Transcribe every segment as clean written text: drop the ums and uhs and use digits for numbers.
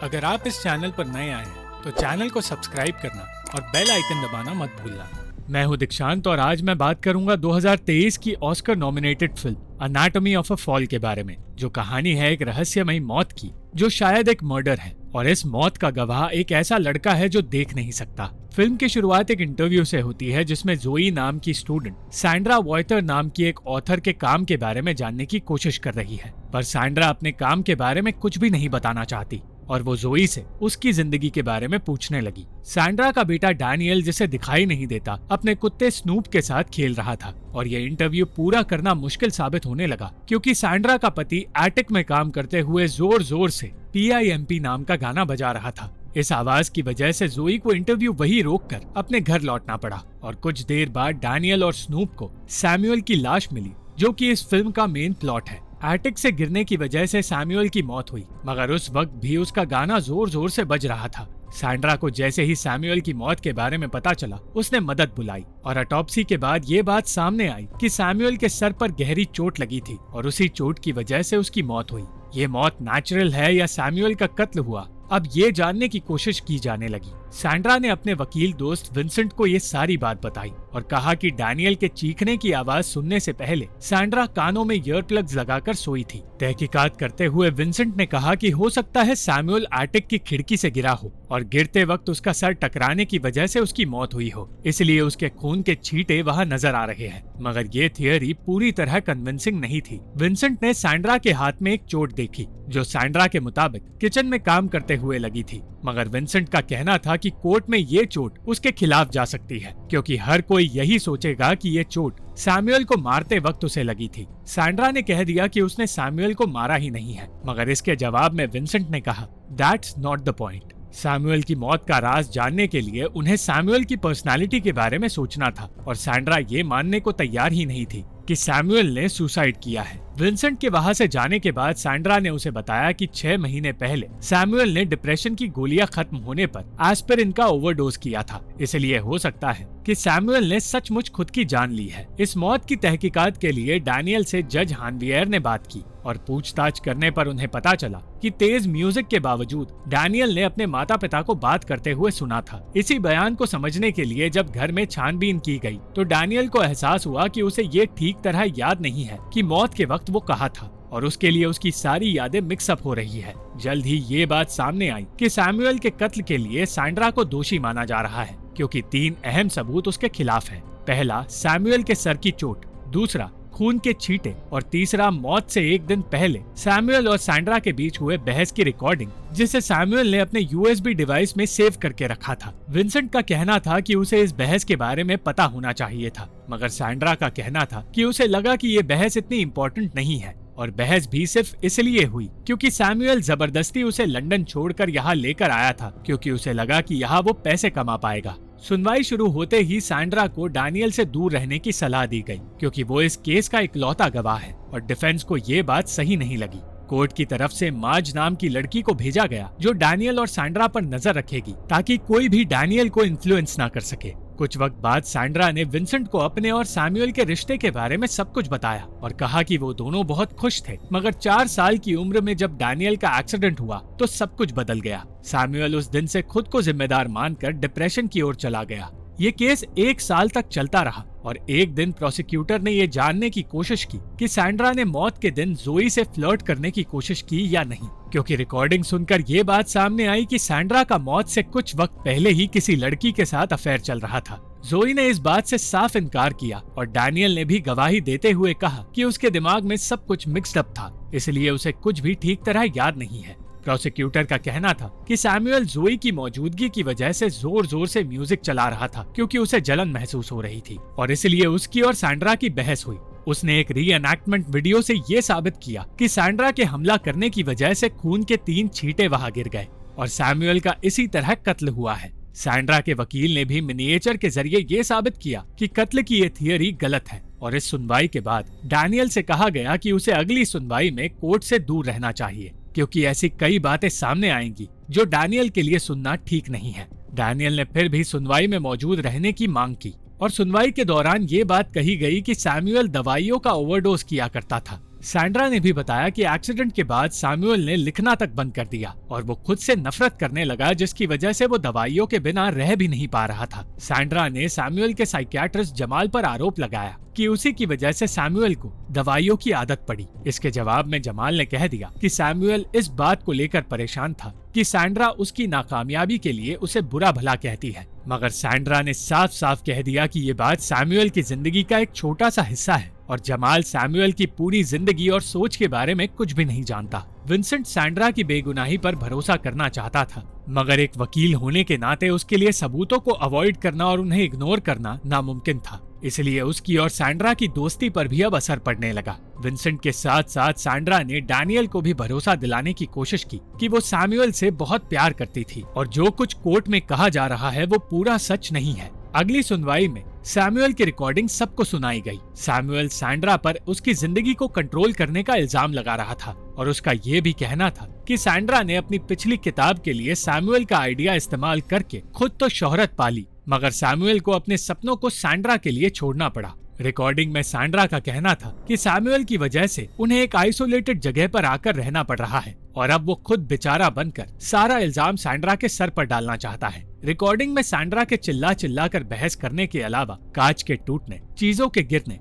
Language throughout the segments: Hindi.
अगर आप इस चैनल पर नए आए हैं तो चैनल को सब्सक्राइब करना और बेल आइकन दबाना मत भूलना। मैं हूं दीक्षांत और आज मैं बात करूंगा 2023 की Oscar nominated film anatomy of a fall के बारे में, जो कहानी है एक रहस्यमयी मौत की जो शायद एक मर्डर है, और इस मौत का गवाह एक ऐसा लड़का है जो देख नहीं सकता। फिल्म की शुरुआत एक इंटरव्यू से होती है जिसमें जोई नाम की स्टूडेंट सैंड्रा वॉयटर नाम की एक ऑथर के काम के बारे में जानने की कोशिश कर रही है, पर सैंड्रा अपने काम के बारे में कुछ भी नहीं बताना चाहती और वो जोई से उसकी जिंदगी के बारे में पूछने लगी। सैंड्रा का बेटा डैनियल, जिसे दिखाई नहीं देता, अपने कुत्ते स्नूप के साथ खेल रहा था और ये इंटरव्यू पूरा करना मुश्किल साबित होने लगा क्योंकि सैंड्रा का पति एटिक में काम करते हुए जोर जोर से PIMP नाम का गाना बजा रहा था। इस आवाज की वजह से जोई को इंटरव्यू वही रोककर अपने घर लौटना पड़ा और कुछ देर बाद डैनियल और स्नूप को सैमुअल की लाश मिली, जो कि इस फिल्म का मेन प्लॉट है। एटिक से गिरने की वजह से सैमुअल की मौत हुई, मगर उस वक्त भी उसका गाना जोर जोर से बज रहा था। सैंड्रा को जैसे ही सैमुअल की मौत के बारे में पता चला, उसने मदद बुलाई और ऑटोप्सी के बाद ये बात सामने आई कि सैमुअल के सर पर गहरी चोट लगी थी और उसी चोट की वजह से उसकी मौत हुई। ये मौत नेचुरल है या सैमुअल का कत्ल हुआ, अब ये जानने की कोशिश की जाने लगी। सैंड्रा ने अपने वकील दोस्त विंसेंट को ये सारी बात बताई और कहा कि डैनियल के चीखने की आवाज सुनने से पहले सैंड्रा कानों में ईयर प्लग्स लगाकर सोई थी। तहकीकात करते हुए विंसेंट ने कहा कि हो सकता है सैमुअल एटिक की खिड़की से गिरा हो और गिरते वक्त उसका सर टकराने की वजह से उसकी मौत हुई हो, इसलिए उसके खून के छींटे वहाँ नजर आ रहे हैं। मगर ये थियोरी पूरी तरह कन्विंसिंग नहीं थी। विंसेंट ने सैंड्रा के हाथ में एक चोट देखी जो सैंड्रा के मुताबिक किचन में काम करते हुए लगी थी, मगर विंसेंट का कहना था कि कोर्ट में ये चोट उसके खिलाफ जा सकती है क्योंकि हर कोई यही सोचेगा कि ये चोट सैमुअल को मारते वक्त उसे लगी थी। सैंड्रा ने कह दिया कि उसने सैमुअल को मारा ही नहीं है, मगर इसके जवाब में विंसेंट ने कहा, that's not the point. Samuel की मौत का राज जानने के लिए उन्हें सैमुअल की पर्सनालिटी के बारे में सोचना था और सैंड्रा ये मानने को तैयार ही नहीं थी कि सैमुअल ने सुसाइड किया है। विंसेंट के वहां से जाने के बाद सैंड्रा ने उसे बताया कि 6 महीने पहले सैमुअल ने डिप्रेशन की गोलियां खत्म होने पर एस्पिरिन का ओवरडोज किया था, इसलिए हो सकता है कि सैमुअल ने सचमुच खुद की जान ली है। इस मौत की तहकीकात के लिए डैनियल से जज हानवियर ने बात की और पूछताछ करने पर उन्हें पता चला कि तेज म्यूजिक के बावजूद डैनियल ने अपने माता पिता को बात करते हुए सुना था। इसी बयान को समझने के लिए जब घर में छानबीन की गई तो डैनियल को एहसास हुआ कि उसे ये ठीक तरह याद नहीं है कि मौत के वक्त वो कहा था और उसके लिए उसकी सारी यादें मिक्सअप हो रही है। जल्द ही ये बात सामने आई कि सैमुअल के कत्ल के लिए सैंड्रा को दोषी माना जा रहा है क्योंकि 3 अहम सबूत उसके खिलाफ हैं। पहला, सैमुअल के सर की चोट, दूसरा खून के छींटे और तीसरा मौत से एक दिन पहले सैमुअल और सैंड्रा के बीच हुए बहस की रिकॉर्डिंग, जिसे सैमुअल ने अपने USB डिवाइस में सेव करके रखा था। विंसेंट का कहना था कि उसे इस बहस के बारे में पता होना चाहिए था, मगर सैंड्रा का कहना था कि उसे लगा कि ये बहस इतनी इम्पोर्टेंट नहीं है और बहस भी सिर्फ इसलिए हुई क्योंकि सैमुअल जबरदस्ती उसे लंदन छोड़कर यहाँ लेकर आया था क्योंकि उसे लगा कि यहाँ वो पैसे कमा पाएगा। सुनवाई शुरू होते ही सैंड्रा को डैनियल से दूर रहने की सलाह दी गई क्योंकि वो इस केस का इकलौता गवाह है और डिफेंस को ये बात सही नहीं लगी। कोर्ट की तरफ से मार्ज नाम की लड़की को भेजा गया जो डैनियल और सैंड्रा पर नजर रखेगी ताकि कोई भी डैनियल को इन्फ्लुएंस ना कर सके। कुछ वक्त बाद सैंड्रा ने विंसेंट को अपने और सैमुअल के रिश्ते के बारे में सब कुछ बताया और कहा कि वो दोनों बहुत खुश थे, मगर 4 साल की उम्र में जब डैनियल का एक्सीडेंट हुआ तो सब कुछ बदल गया। सैमुअल उस दिन से खुद को जिम्मेदार मानकर डिप्रेशन की ओर चला गया। ये केस 1 साल तक चलता रहा और एक दिन प्रोसिक्यूटर ने ये जानने की कोशिश की कि सैंड्रा ने मौत के दिन जोई से फ्लर्ट करने की कोशिश की या नहीं, क्योंकि रिकॉर्डिंग सुनकर ये बात सामने आई कि सैंड्रा का मौत से कुछ वक्त पहले ही किसी लड़की के साथ अफेयर चल रहा था। जोई ने इस बात से साफ इनकार किया और डैनियल ने भी गवाही देते हुए कहा कि उसके दिमाग में सब कुछ मिक्स्ड अप था, इसलिए उसे कुछ भी ठीक तरह याद नहीं है। प्रोसिक्यूटर का कहना था कि सैमुअल जोई की मौजूदगी की वजह से जोर जोर से म्यूजिक चला रहा था क्योंकि उसे जलन महसूस हो रही थी और इसलिए उसकी और सैंड्रा की बहस हुई। उसने एक रीएनैक्टमेंट वीडियो से ये साबित किया कि सैंड्रा के हमला करने की वजह से खून के 3 छींटे वहां गिर गए और सैमुअल का इसी तरह कत्ल हुआ है। सैंड्रा के वकील ने भी मिनिएचर के जरिए ये साबित किया कि कत्ल की ये थियोरी गलत है और इस सुनवाई के बाद डैनियल से कहा गया कि उसे अगली सुनवाई में कोर्ट से दूर रहना चाहिए क्योंकि ऐसी कई बातें सामने आएंगी जो डैनियल के लिए सुनना ठीक नहीं है। डैनियल ने फिर भी सुनवाई में मौजूद रहने की मांग की और सुनवाई के दौरान ये बात कही गई कि सैमुअल दवाइयों का ओवरडोज किया करता था सैंड्रा ने भी बताया कि एक्सीडेंट के बाद सैमुअल ने लिखना तक बंद कर दिया और वो खुद से नफरत करने लगा, जिसकी वजह से वो दवाइयों के बिना रह भी नहीं पा रहा था। सैंड्रा ने सैमुअल के साइकियाट्रिस्ट जमाल पर आरोप लगाया कि उसी की वजह से सैमुअल को दवाइयों की आदत पड़ी। इसके जवाब में जमाल ने कह दिया कि सैमुअल इस बात को लेकर परेशान था कि सैंड्रा उसकी नाकामयाबी के लिए उसे बुरा भला कहती है, मगर सैंड्रा ने साफ साफ कह दिया कि ये बात सैमुअल की जिंदगी का एक छोटा सा हिस्सा है और जमाल सैमुअल की पूरी जिंदगी और सोच के बारे में कुछ भी नहीं जानता। विंसेंट सैंड्रा की बेगुनाही पर भरोसा करना चाहता था, मगर एक वकील होने के नाते उसके लिए सबूतों को अवॉइड करना और उन्हें इग्नोर करना नामुमकिन था। इसलिए उसकी और सैंड्रा की दोस्ती पर भी अब असर पड़ने लगा। विंसेंट के साथ साथ सैंड्रा ने डैनियल को भी भरोसा दिलाने की कोशिश की कि वो सैमुअल से बहुत प्यार करती थी और जो कुछ कोर्ट में कहा जा रहा है वो पूरा सच नहीं है। अगली सुनवाई में सैमुअल की रिकॉर्डिंग सबको सुनाई गई। सैमुअल सैंड्रा पर उसकी जिंदगी को कंट्रोल करने का इल्जाम लगा रहा था और उसका ये भी कहना था कि सैंड्रा ने अपनी पिछली किताब के लिए सैमुअल का आइडिया इस्तेमाल करके खुद तो शोहरत पाली, मगर सैमुअल को अपने सपनों को सैंड्रा के लिए छोड़ना पड़ा। रिकॉर्डिंग में सैंड्रा का कहना था कि सैमुअल की वजह से उन्हें एक आइसोलेटेड जगह पर आकर रहना पड़ रहा है और अब वो खुद बेचारा बनकर सारा इल्जाम सैंड्रा के सर पर डालना चाहता है। रिकॉर्डिंग में सैंड्रा के चिल्ला चिल्ला कर बहस करने के अलावा कांच के टूटने, चीजों के गिरने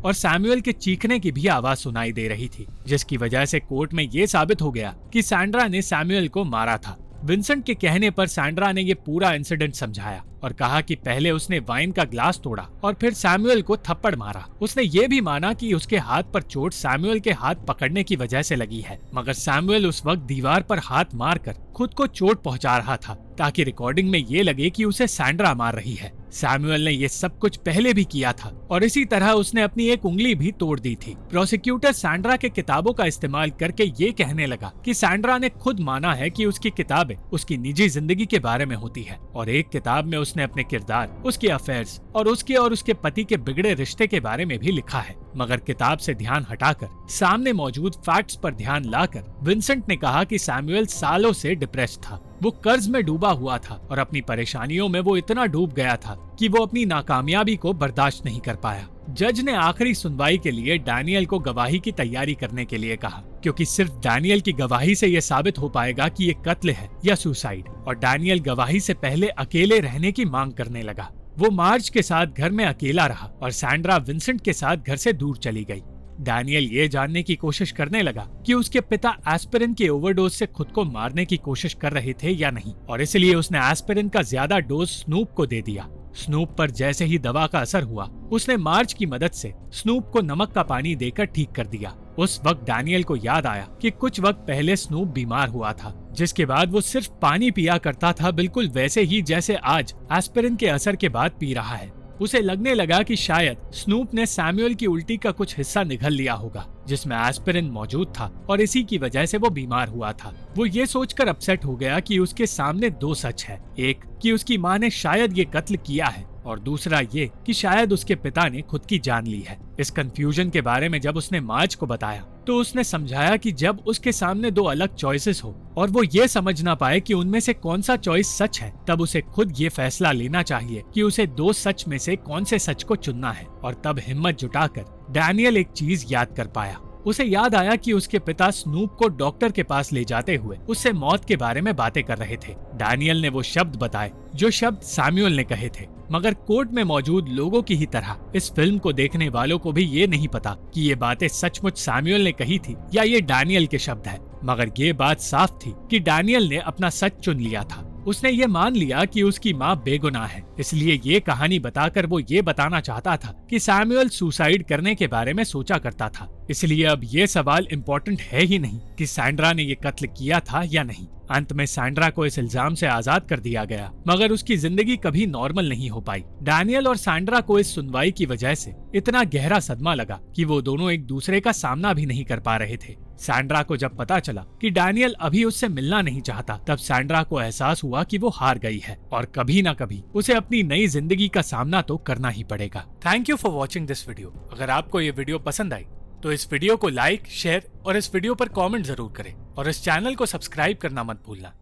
और सैमुअल के चीखने की भी आवाज सुनाई दे रही थी, जिसकी वजह से कोर्ट में ये साबित हो गया कि सैंड्रा ने सैमुअल को मारा था। विंसेंट के कहने पर सैंड्रा ने ये पूरा इंसिडेंट समझाया और कहा कि पहले उसने वाइन का ग्लास तोड़ा और फिर सैमुअल को थप्पड़ मारा। उसने ये भी माना कि उसके हाथ पर चोट सैमुअल के हाथ पकड़ने की वजह से लगी है, मगर सैमुअल उस वक्त दीवार पर हाथ मारकर खुद को चोट पहुंचा रहा था ताकि रिकॉर्डिंग में ये लगे कि उसे सैंड्रा मार रही है। सैमुअल ने ये सब कुछ पहले भी किया था और इसी तरह उसने अपनी एक उंगली भी तोड़ दी थी। प्रोसिक्यूटर सैंड्रा के किताबों का इस्तेमाल करके ये कहने लगा कि सैंड्रा ने खुद माना है कि उसकी किताबें उसकी निजी जिंदगी के बारे में होती है और एक किताब में उसने अपने किरदार, उसके अफेयर्स और उसके पति के बिगड़े रिश्ते के बारे में भी लिखा है। मगर किताब से ध्यान हटाकर सामने मौजूद फैक्ट्स पर ध्यान लाकर विंसेंट ने कहा कि सैमुअल सालों से डिप्रेस्ड था। वो कर्ज में डूबा हुआ था और अपनी परेशानियों में वो इतना डूब गया था कि वो अपनी नाकामयाबी को बर्दाश्त नहीं कर पाया। जज ने आखिरी सुनवाई के लिए डैनियल को गवाही की तैयारी करने के लिए कहा, क्योंकि सिर्फ डैनियल की गवाही से ये साबित हो पाएगा कि ये कत्ल है या सुसाइड। और डैनियल गवाही से पहले अकेले रहने की मांग करने लगा। वो मार्ज के साथ घर में अकेला रहा और सैंड्रा विंसेंट के साथ घर से दूर चली गई। डैनियल ये जानने की कोशिश करने लगा कि उसके पिता एस्पिरिन के ओवरडोज से खुद को मारने की कोशिश कर रहे थे या नहीं, और इसलिए उसने एस्पिरिन का ज्यादा डोज स्नूप को दे दिया। स्नूप पर जैसे ही दवा का असर हुआ, उसने मार्ज की मदद से स्नूप को नमक का पानी देकर ठीक कर दिया। उस वक्त डैनियल को याद आया कि कुछ वक्त पहले स्नूप बीमार हुआ था, जिसके बाद वो सिर्फ पानी पिया करता था, बिल्कुल वैसे ही जैसे आज एस्पिरिन के असर के बाद पी रहा है। उसे लगने लगा कि शायद स्नूप ने सैमुअल की उल्टी का कुछ हिस्सा निगल लिया होगा जिसमें एस्पिरिन मौजूद था और इसी की वजह से वो बीमार हुआ था। वो ये सोचकर अपसेट हो गया कि उसके सामने दो सच है, एक कि उसकी माँ ने शायद ये कत्ल किया है और दूसरा ये कि शायद उसके पिता ने खुद की जान ली है। इस कंफ्यूजन के बारे में जब उसने मार्ज को बताया तो उसने समझाया कि जब उसके सामने दो अलग चॉइसेस हो और वो ये समझ ना पाए कि उनमें से कौन सा चॉइस सच है, तब उसे खुद ये फैसला लेना चाहिए कि उसे दो सच में से कौन से सच को चुनना है। और तब हिम्मत जुटाकर डैनियल एक चीज याद कर पाया। उसे याद आया कि उसके पिता स्नूप को डॉक्टर के पास ले जाते हुए उससे मौत के बारे में बातें कर रहे थे। डैनियल ने वो शब्द बताए जो शब्द सैमुअल ने कहे थे, मगर कोर्ट में मौजूद लोगों की ही तरह इस फिल्म को देखने वालों को भी ये नहीं पता कि ये बातें सचमुच सैमुअल ने कही थी या ये डैनियल के शब्द है। मगर ये बात साफ थी कि डैनियल ने अपना सच चुन लिया था। उसने ये मान लिया कि उसकी माँ बेगुनाह है, इसलिए ये कहानी बताकर वो ये बताना चाहता था कि सैमुअल सुसाइड करने के बारे में सोचा करता था। इसलिए अब ये सवाल इम्पोर्टेंट है ही नहीं कि सैंड्रा ने ये कत्ल किया था या नहीं। अंत में सैंड्रा को इस इल्जाम से आजाद कर दिया गया, मगर उसकी जिंदगी कभी नॉर्मल नहीं हो पाई। डैनियल और सैंड्रा को इस सुनवाई की वजह से इतना गहरा सदमा लगा कि वो दोनों एक दूसरे का सामना भी नहीं कर पा रहे थे। सैंड्रा को जब पता चला कि डैनियल अभी उससे मिलना नहीं चाहता, तब सैंड्रा को एहसास हुआ कि वो हार गई है और कभी न कभी उसे अपनी नई जिंदगी का सामना तो करना ही पड़ेगा। Thank you for watching this video. अगर आपको ये वीडियो पसंद आई तो इस वीडियो को लाइक, शेयर और इस वीडियो पर कमेंट जरूर करें और इस चैनल को सब्सक्राइब करना मत भूलना।